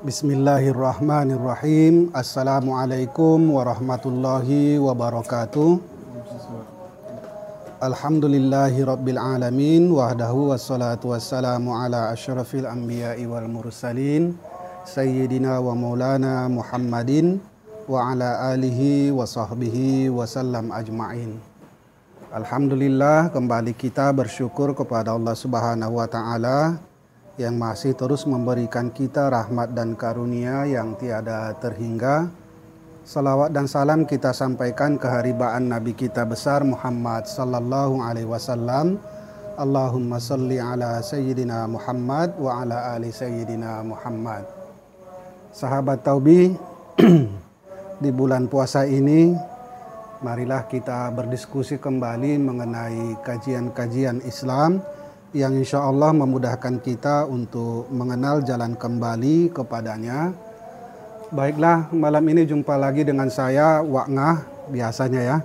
Bismillahirrahmanirrahim. Assalamualaikum warahmatullahi wabarakatuh. Alhamdulillahi rabbil alamin. Wahdahu wassalatu wassalamu ala asyrafil anbiya'i wal mursalin Sayyidina wa maulana Muhammadin wa ala alihi wa sahbihi wasallam ajma'in. Alhamdulillah, kembali kita bersyukur kepada Allah Subhanahu wa ta'ala yang masih terus memberikan kita rahmat dan karunia yang tiada terhingga. Salawat dan salam kita sampaikan keharibaan Nabi kita besar Muhammad sallallahu alaihi wasallam. Allahumma salli ala Sayyidina Muhammad wa ala ali Sayyidina Muhammad. Sahabat Taubi, di bulan puasa ini marilah kita berdiskusi kembali mengenai kajian-kajian Islam yang insya Allah memudahkan kita untuk mengenal jalan kembali kepadanya. Baiklah, malam ini jumpa lagi dengan saya, Wak Ngah, biasanya ya.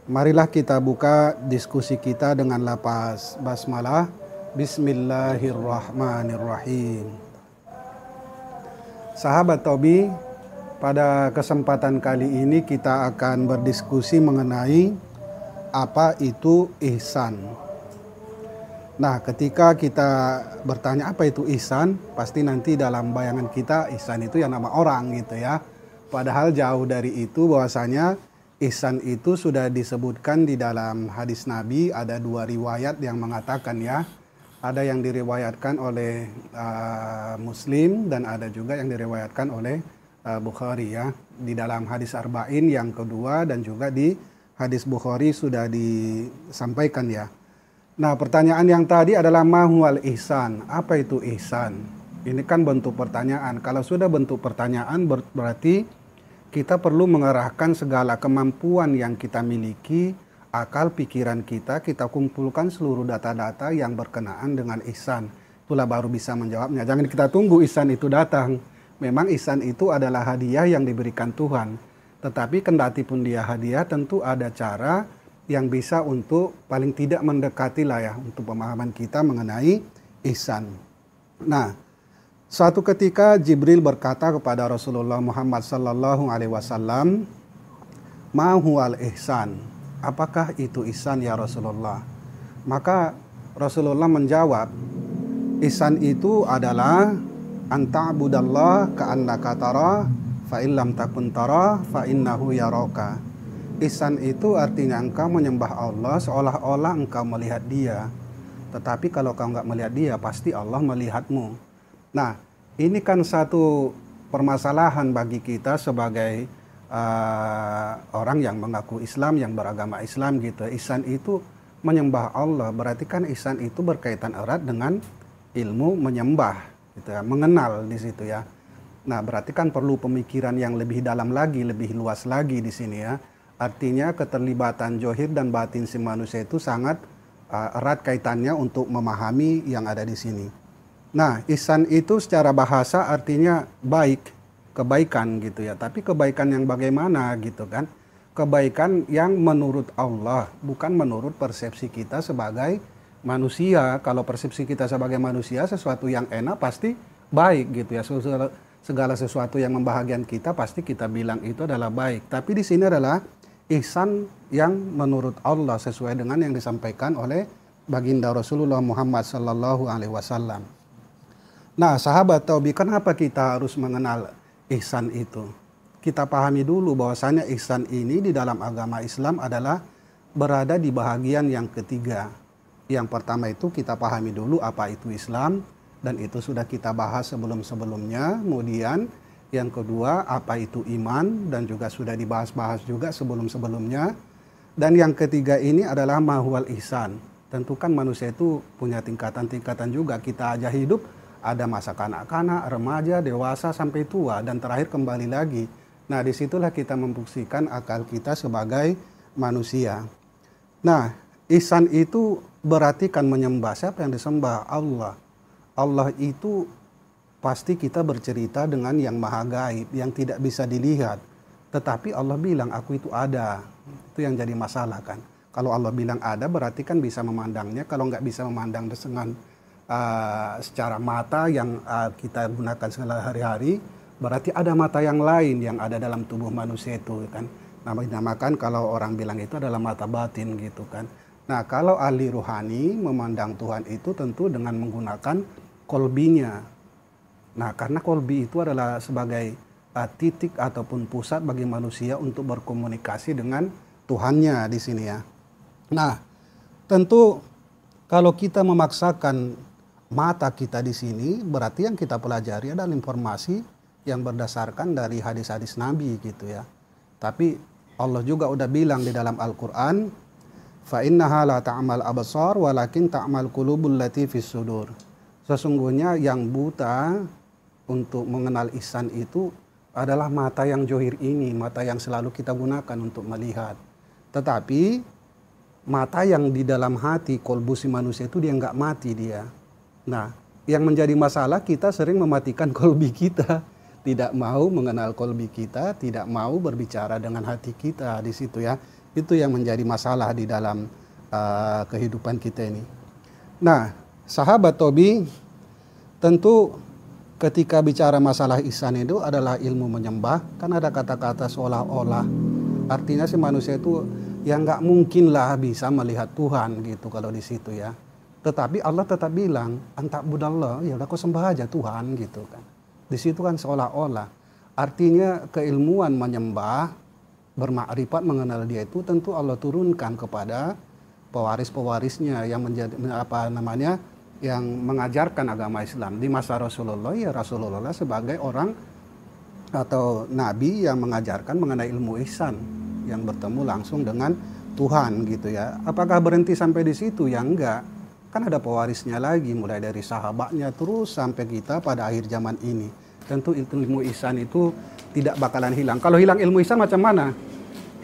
Marilah kita buka diskusi kita dengan lafaz basmalah. Bismillahirrahmanirrahim. Sahabat Taubi, pada kesempatan kali ini kita akan berdiskusi mengenai apa itu ihsan. Nah, ketika kita bertanya apa itu ihsan, pasti nanti dalam bayangan kita ihsan itu yang nama orang gitu ya. Padahal jauh dari itu, bahwasanya ihsan itu sudah disebutkan di dalam hadis Nabi. Ada dua riwayat yang mengatakan ya. Ada yang diriwayatkan oleh Muslim dan ada juga yang diriwayatkan oleh Bukhari ya. Di dalam hadis Arba'in yang kedua dan juga di hadis Bukhari sudah disampaikan ya. Nah, pertanyaan yang tadi adalah mahwal ihsan. Apa itu ihsan? Ini kan bentuk pertanyaan. Kalau sudah bentuk pertanyaan berarti kita perlu mengerahkan segala kemampuan yang kita miliki, akal pikiran kita kumpulkan seluruh data-data yang berkenaan dengan ihsan. Itulah baru bisa menjawabnya. Jangan kita tunggu ihsan itu datang. Memang ihsan itu adalah hadiah yang diberikan Tuhan. Tetapi kendati pun dia hadiah, tentu ada cara yang bisa untuk paling tidak mendekati lah ya untuk pemahaman kita mengenai ihsan. Nah, suatu ketika Jibril berkata kepada Rasulullah Muhammad sallallahu alaihi wasallam, "Ma huwal ihsan?" Apakah itu ihsan ya Rasulullah? Maka Rasulullah menjawab, ihsan itu adalah anta'budallah ka'annaka tara fa illam takun tara fa innahu yaraka. Ihsan itu artinya engkau menyembah Allah seolah-olah engkau melihat dia. Tetapi kalau kau nggak melihat dia, pasti Allah melihatmu. Nah, ini kan satu permasalahan bagi kita sebagai orang yang mengaku Islam, yang beragama Islam gitu. Ihsan itu menyembah Allah. Berarti kan ihsan itu berkaitan erat dengan ilmu menyembah, gitu ya, mengenal di situ ya. Nah, berarti kan perlu pemikiran yang lebih dalam lagi, lebih luas lagi di sini ya. Artinya keterlibatan zohir dan batin si manusia itu sangat erat kaitannya untuk memahami yang ada di sini. Nah, ihsan itu secara bahasa artinya baik, kebaikan gitu ya. Tapi kebaikan yang bagaimana gitu kan? Kebaikan yang menurut Allah, bukan menurut persepsi kita sebagai manusia. Kalau persepsi kita sebagai manusia, sesuatu yang enak pasti baik gitu ya. Segala sesuatu yang membahagiakan kita pasti kita bilang itu adalah baik. Tapi di sini adalah ihsan yang menurut Allah sesuai dengan yang disampaikan oleh baginda Rasulullah Muhammad sallallahu alaihi wasallam. Nah, sahabat Taubi, kenapa kita harus mengenal ihsan itu? Kita pahami dulu bahwasanya ihsan ini di dalam agama Islam adalah berada di bahagian yang ketiga. Yang pertama itu kita pahami dulu apa itu Islam, dan itu sudah kita bahas sebelum-sebelumnya. Kemudian yang kedua, apa itu iman, dan juga sudah dibahas-bahas juga sebelum-sebelumnya. Dan yang ketiga ini adalah mahwal ihsan. Tentu kan manusia itu punya tingkatan-tingkatan juga. Kita aja hidup, ada masa kanak-kanak, remaja, dewasa, sampai tua, dan terakhir kembali lagi. Nah, disitulah kita membuktikan akal kita sebagai manusia. Nah, ihsan itu berarti kan menyembah. Siapa yang disembah? Allah. Allah itu pasti kita bercerita dengan yang maha gaib, yang tidak bisa dilihat. Tetapi Allah bilang, aku itu ada. Itu yang jadi masalah kan. Kalau Allah bilang ada, berarti kan bisa memandangnya. Kalau nggak bisa memandang dengan secara mata yang kita gunakan sehari-hari, berarti ada mata yang lain yang ada dalam tubuh manusia itu kan. Dinamakan kalau orang bilang itu adalah mata batin gitu kan. Nah, kalau ahli rohani memandang Tuhan itu tentu dengan menggunakan kolbinya. Nah, karena kolbi itu adalah sebagai titik ataupun pusat bagi manusia untuk berkomunikasi dengan Tuhannya di sini ya. Nah, tentu kalau kita memaksakan mata kita di sini, berarti yang kita pelajari adalah informasi yang berdasarkan dari hadis-hadis Nabi gitu ya. Tapi Allah juga udah bilang di dalam Al-Quran, fa innaha la ta'mal absar walakin ta'mal qulubul lati fis sudur. Sesungguhnya yang buta untuk mengenal ihsan itu adalah mata yang johir ini, mata yang selalu kita gunakan untuk melihat. Tetapi mata yang di dalam hati, kolbu si manusia itu dia nggak mati dia. Nah, yang menjadi masalah kita sering mematikan kolbi kita, tidak mau mengenal kolbi kita, tidak mau berbicara dengan hati kita di situ ya. Itu yang menjadi masalah di dalam kehidupan kita ini. Nah, sahabat Tobi, tentu ketika bicara masalah ihsan itu adalah ilmu menyembah, kan ada kata-kata seolah-olah. Artinya si manusia itu ya nggak mungkin lah bisa melihat Tuhan gitu kalau di situ ya. Tetapi Allah tetap bilang, antakbudallah, ya udah kau sembah aja Tuhan gitu kan. Di situ kan seolah-olah. Artinya keilmuan menyembah, bermakrifat mengenal dia itu tentu Allah turunkan kepada pewaris-pewarisnya yang menjadi yang mengajarkan agama Islam di masa Rasulullah. Ya Rasulullah sebagai orang atau nabi yang mengajarkan mengenai ilmu ihsan yang bertemu langsung dengan Tuhan gitu ya. Apakah berhenti sampai di situ? Ya enggak. Kan ada pewarisnya lagi, mulai dari sahabatnya terus sampai kita pada akhir zaman ini. Tentu ilmu ihsan itu tidak bakalan hilang. Kalau hilang ilmu ihsan macam mana?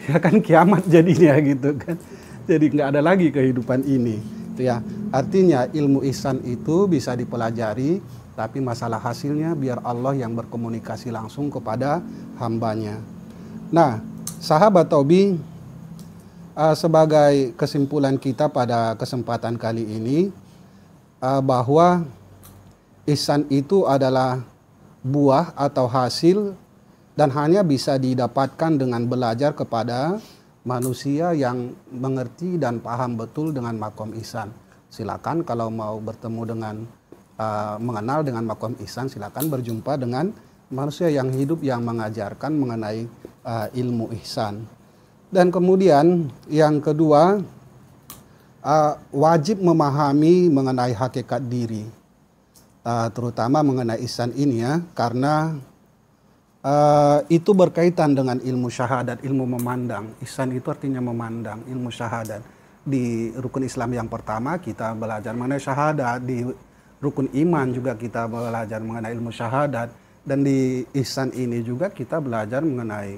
Ya kan kiamat jadinya gitu kan. Jadi nggak ada lagi kehidupan ini. Itu ya. Artinya ilmu ihsan itu bisa dipelajari, tapi masalah hasilnya biar Allah yang berkomunikasi langsung kepada hambanya. Nah, sahabat Tobi, sebagai kesimpulan kita pada kesempatan kali ini, bahwa ihsan itu adalah buah atau hasil dan hanya bisa didapatkan dengan belajar kepada manusia yang mengerti dan paham betul dengan makom ihsan. Silakan kalau mau bertemu dengan mengenal dengan makom ihsan, silakan berjumpa dengan manusia yang hidup yang mengajarkan mengenai ilmu ihsan. Dan kemudian yang kedua, wajib memahami mengenai hakikat diri, terutama mengenai ihsan ini ya, karena itu berkaitan dengan ilmu syahadat, ilmu memandang. Ihsan itu artinya memandang, ilmu syahadat. Di rukun Islam yang pertama kita belajar mengenai syahadat, di rukun iman juga kita belajar mengenai ilmu syahadat, dan di ihsan ini juga kita belajar mengenai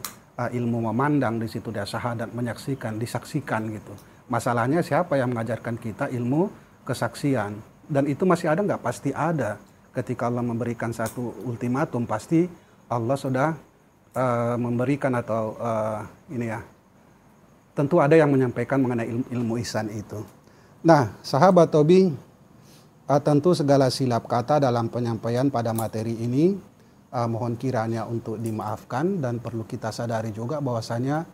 ilmu memandang. Di situ dia syahadat, menyaksikan, disaksikan gitu. Masalahnya siapa yang mengajarkan kita ilmu kesaksian? Dan itu masih ada nggak? Pasti ada. Ketika Allah memberikan satu ultimatum, pasti Allah sudah memberikan atau tentu ada yang menyampaikan mengenai ilmu ihsan itu. Nah, sahabat Tobi, tentu segala silap kata dalam penyampaian pada materi ini mohon kiranya untuk dimaafkan, dan perlu kita sadari juga bahwasanya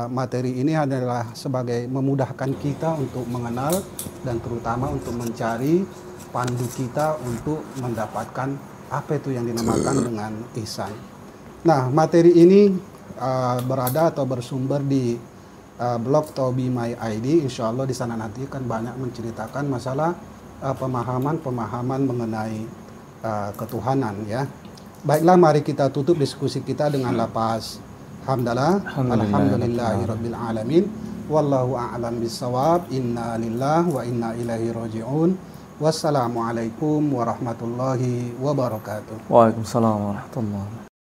materi ini adalah sebagai memudahkan kita untuk mengenal dan terutama untuk mencari pandu kita untuk mendapatkan apa itu yang dinamakan dengan ihsan. Nah, materi ini berada atau bersumber di blog Tobi My ID. Insya Allah di sana nanti kan banyak menceritakan masalah pemahaman mengenai ketuhanan ya. Baiklah, mari kita tutup diskusi kita dengan lafaz hamdalah, alhamdulillahirabbil alamin, wallahu a'lam bissawab, inna lillahi wa inna ilaihi raji'un. Wassalamualaikum warahmatullahi wabarakatuh. Waalaikumsalam warahmatullahi wabarakatuh.